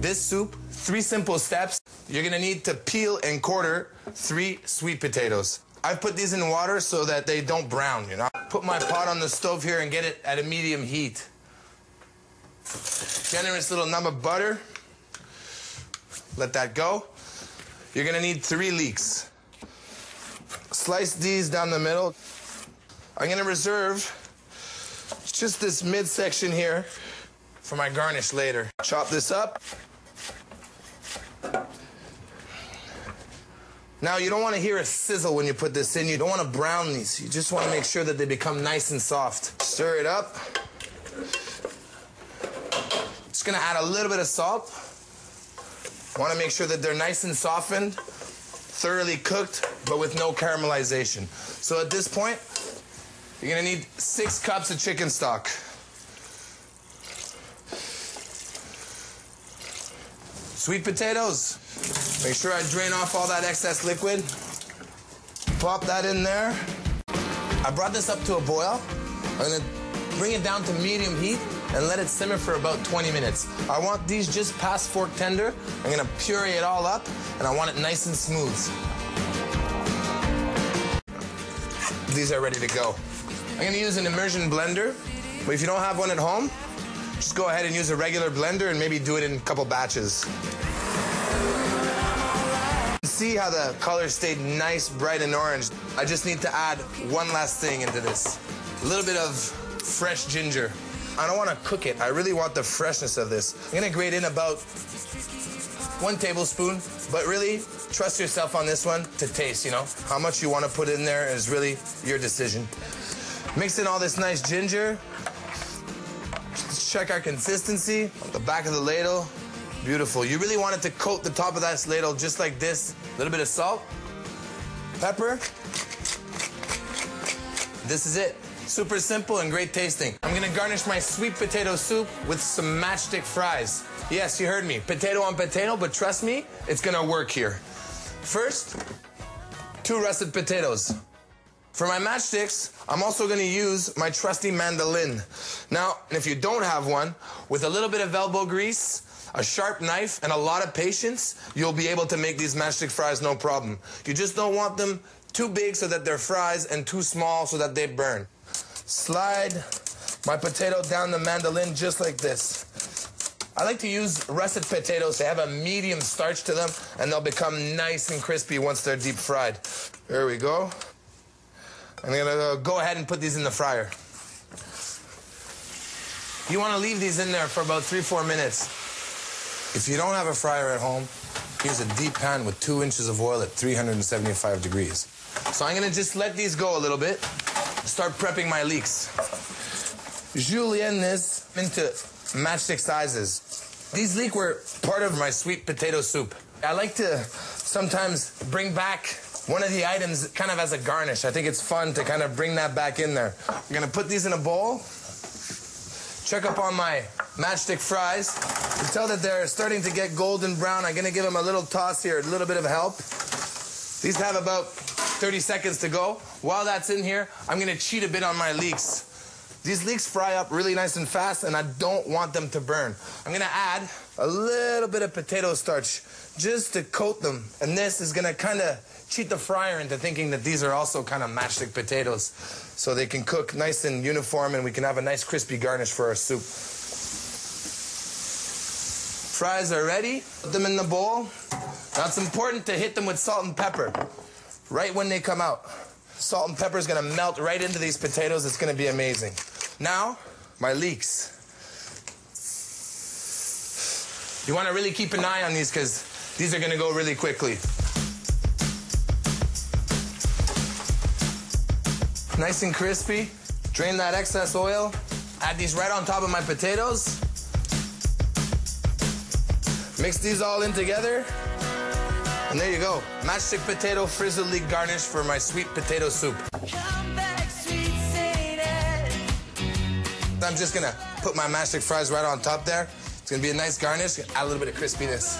this soup, 3 simple steps. You're gonna need to peel and quarter 3 sweet potatoes. I've put these in water so that they don't brown, you know. Put my pot on the stove here and get it at a medium heat. Generous little nub of butter. Let that go. You're gonna need 3 leeks. Slice these down the middle. I'm gonna reserve just this midsection here for my garnish later. Chop this up. Now, you don't want to hear a sizzle when you put this in. You don't want to brown these. You just want to make sure that they become nice and soft. Stir it up. Just going to add a little bit of salt. Want to make sure that they're nice and softened, thoroughly cooked, but with no caramelization. So at this point, you're going to need 6 cups of chicken stock. Sweet potatoes. Make sure I drain off all that excess liquid. Pop that in there. I brought this up to a boil. I'm gonna bring it down to medium heat and let it simmer for about 20 minutes. I want these just past fork tender. I'm gonna puree it all up, and I want it nice and smooth. These are ready to go. I'm gonna use an immersion blender, but if you don't have one at home, just go ahead and use a regular blender and maybe do it in a couple batches. See how the color stayed nice, bright, and orange. I just need to add one last thing into this. A little bit of fresh ginger. I don't want to cook it. I really want the freshness of this. I'm gonna grate in about 1 tablespoon, but really trust yourself on this one to taste, you know. How much you want to put in there is really your decision. Mix in all this nice ginger. Let's check our consistency. The back of the ladle. Beautiful. You really want it to coat the top of that ladle just like this. A little bit of salt, pepper. This is it. Super simple and great tasting. I'm gonna garnish my sweet potato soup with some matchstick fries. Yes, you heard me. Potato on potato, but trust me, it's gonna work here. First, 2 russet potatoes. For my matchsticks, I'm also gonna use my trusty mandolin. Now, if you don't have one, with a little bit of elbow grease, a sharp knife, and a lot of patience, you'll be able to make these matchstick fries no problem. You just don't want them too big so that they're fries and too small so that they burn. Slide my potato down the mandolin just like this. I like to use russet potatoes. They have a medium starch to them, and they'll become nice and crispy once they're deep fried. There we go. I'm gonna go ahead and put these in the fryer. You wanna leave these in there for about 3-4 minutes. If you don't have a fryer at home, use a deep pan with 2 inches of oil at 375 degrees. So I'm gonna just let these go a little bit, start prepping my leeks. Julienne this into matchstick sizes. These leeks were part of my sweet potato soup. I like to sometimes bring back one of the items kind of as a garnish. I think it's fun to kind of bring that back in there. I'm gonna put these in a bowl. Check up on my matchstick fries. You tell that they're starting to get golden brown. I'm gonna give them a little toss here, a little bit of help. These have about 30 seconds to go. While that's in here, I'm gonna cheat a bit on my leeks. These leeks fry up really nice and fast, and I don't want them to burn. I'm gonna add a little bit of potato starch just to coat them. And this is gonna kind of cheat the fryer into thinking that these are also kind of matchstick potatoes, so they can cook nice and uniform and we can have a nice crispy garnish for our soup. Fries are ready. Put them in the bowl. Now it's important to hit them with salt and pepper right when they come out. Salt and pepper is going to melt right into these potatoes. It's going to be amazing. Now, my leeks. You want to really keep an eye on these because these are going to go really quickly. Nice and crispy. Drain that excess oil. Add these right on top of my potatoes. Mix these all in together. And there you go. Matchstick potato frizzle leek garnish for my sweet potato soup. I'm just gonna put my matchstick fries right on top there. It's gonna be a nice garnish. Add a little bit of crispiness.